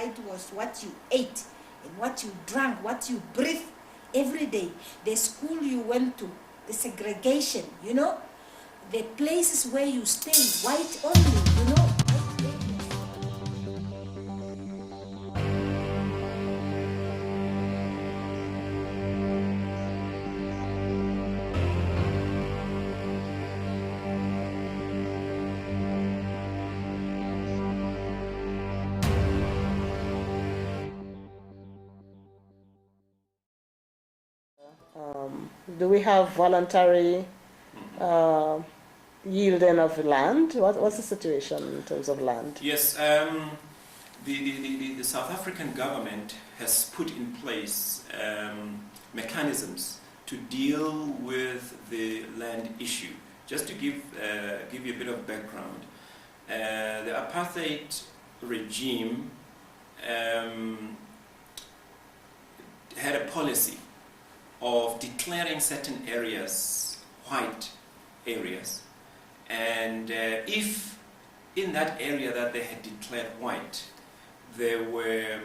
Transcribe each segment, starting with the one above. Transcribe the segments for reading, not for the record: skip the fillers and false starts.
apartheid was what you ate and what you drank, what you breathed every day. The school you went to, the segregation, you know, the places where you stay, white only, you know. Do we have voluntary yielding of land? What's the situation in terms of land? Yes, the South African government has put in place mechanisms to deal with the land issue. Just to give you a bit of background, the apartheid regime had a policy of declaring certain areas white areas, and if in that area that they had declared white there were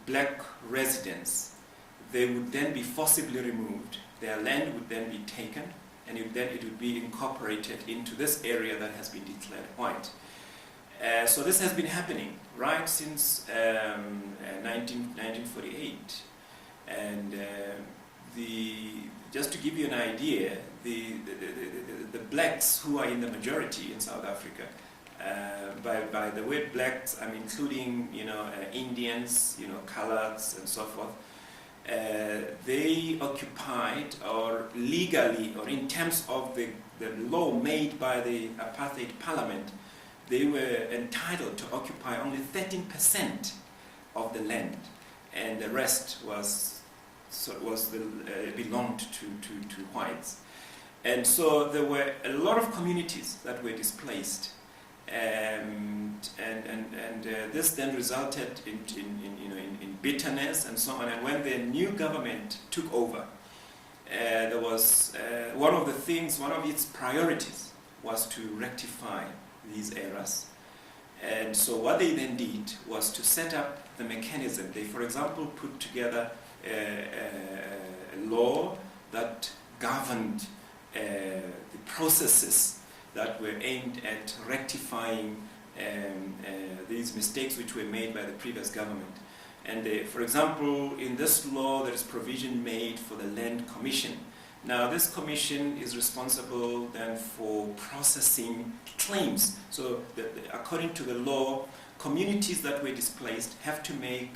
black residents, they would then be forcibly removed. Their land would then be taken, and it would be incorporated into this area that has been declared white. So this has been happening right since 1948. And just to give you an idea, the blacks who are in the majority in South Africa, by the word blacks, I'm including Indians, coloreds and so forth. They occupied, or legally, or in terms of the law made by the apartheid parliament, they were entitled to occupy only 13% of the land, and the rest belonged to whites. And so there were a lot of communities that were displaced, and this then resulted in bitterness and so on. And when the new government took over, there was one of its priorities was to rectify these errors. And so what they then did was to set up the mechanism. They, for example, put together a law that governed the processes that were aimed at rectifying these mistakes which were made by the previous government. And for example, in this law there is provision made for the Land Commission. Now this commission is responsible then for processing claims. So according to the law, communities that were displaced have to make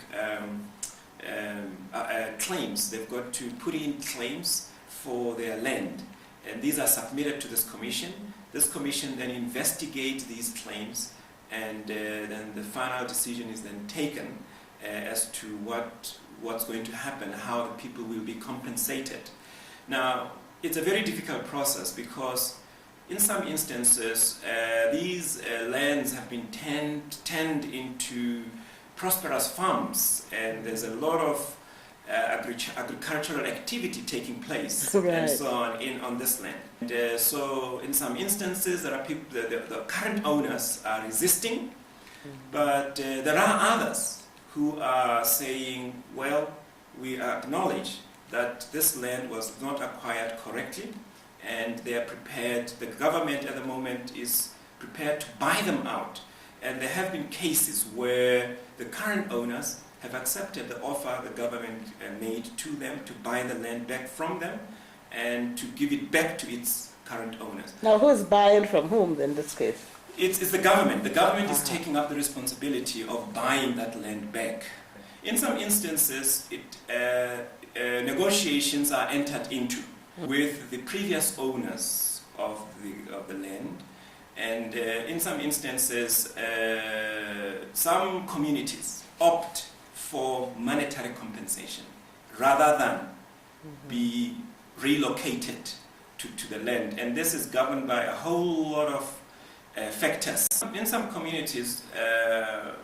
claims. They've got to put in claims for their land, and these are submitted to this commission. This commission then investigates these claims, and then the final decision is then taken as to what's going to happen, how the people will be compensated. Now, it's a very difficult process because in some instances these lands have been turned into prosperous farms, and there's a lot of agricultural activity taking place, right, and so on this land. And so in some instances there are people, the current owners are resisting, but there are others who are saying, well, we acknowledge that this land was not acquired correctly, and they are prepared, the government at the moment is prepared to buy them out. And there have been cases where the current owners have accepted the offer the government made to them to buy the land back from them and to give it back to its current owners. Now who's buying from whom in this case? It's the government. The government is taking up the responsibility of buying that land back. In some instances, negotiations are entered into with the previous owners of the land, and in some instances some communities opt for monetary compensation rather than be relocated to the land, and this is governed by a whole lot of factors. In some communities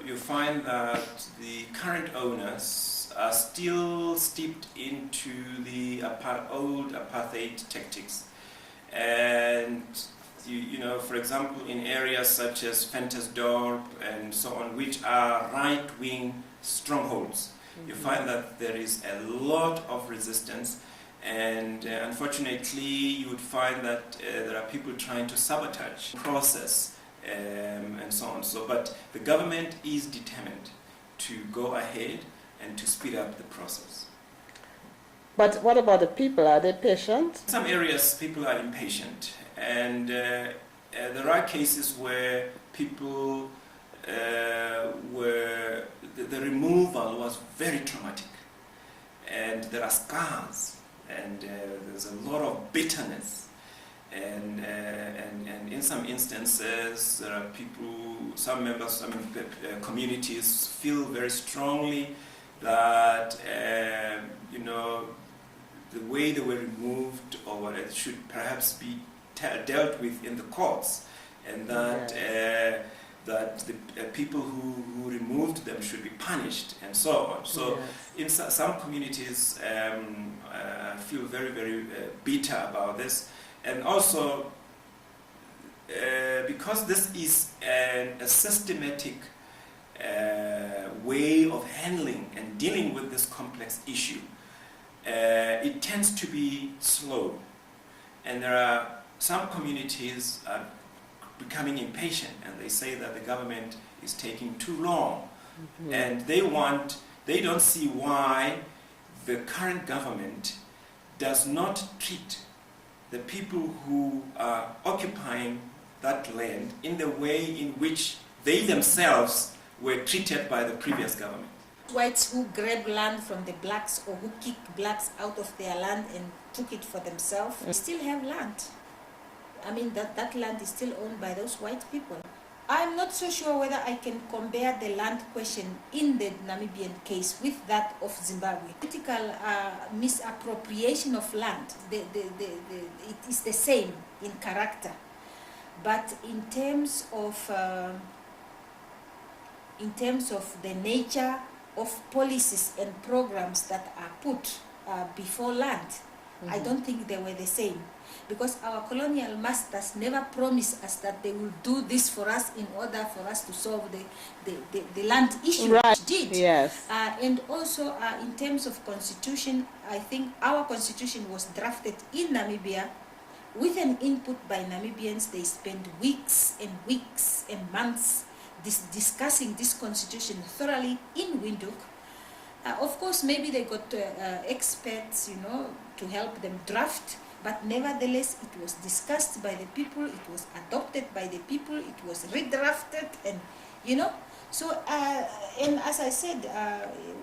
you find that the current owners are still steeped into the old apartheid tactics, and you know, for example, in areas such as Ventersdorp and so on, which are right-wing strongholds, you find that there is a lot of resistance, and unfortunately you would find that there are people trying to sabotage the process and so on. So, but the government is determined to go ahead and to speed up the process. But what about the people? Are they patient? In some areas people are impatient, and there are cases where people where the removal was very traumatic, and there are scars, and there's a lot of bitterness, and in some instances there are people, some members, some communities feel very strongly that you know, the way they were removed or it should perhaps be dealt with in the courts, and that that the people who removed them should be punished, and so on. So in some communities feel very, very bitter about this, and also because this is a systematic way of handling and dealing with this complex issue, it tends to be slow, and there are some communities are becoming impatient, and they say that the government is taking too long, and they don't see why the current government does not treat the people who are occupying that land in the way in which they themselves were treated by the previous government. Whites who grab land from the blacks or who kick blacks out of their land and took it for themselves, still have land. I mean, that land is still owned by those white people. I'm not so sure whether I can compare the land question in the Namibian case with that of Zimbabwe. Political misappropriation of land, it is the same in character. But in terms of the nature of policies and programs that are put before land, I don't think they were the same. Because our colonial masters never promised us that they will do this for us in order for us to solve the land issue. Right. Which did. Yes. And also in terms of constitution, I think our constitution was drafted in Namibia with an input by Namibians. They spent weeks and months discussing this constitution thoroughly in Windhoek. Of course, maybe they got experts, you know, to help them draft. But nevertheless, it was discussed by the people, it was adopted by the people, it was redrafted, and you know. So, and as I said,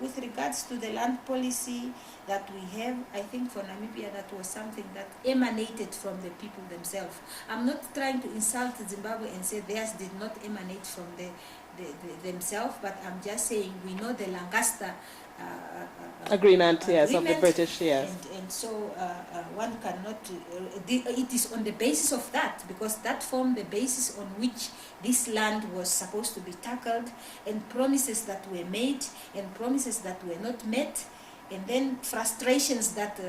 with regards to the land policy that we have, I think for Namibia that was something that emanated from the people themselves. I'm not trying to insult Zimbabwe and say theirs did not emanate from themselves, but I'm just saying we know the Lancaster agreement, yes, of the British, yes. And so one cannot, it is on the basis of that, because that formed the basis on which this land was supposed to be tackled, and promises that were made and promises that were not met, and then frustrations that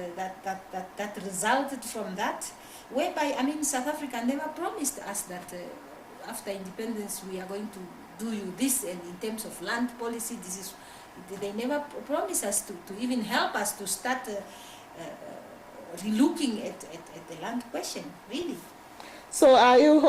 resulted from that, whereby, I mean, South Africa never promised us that after independence we are going to do you this, and in terms of land policy, this is. They never promised us to even help us to start relooking at the land question, really. So are you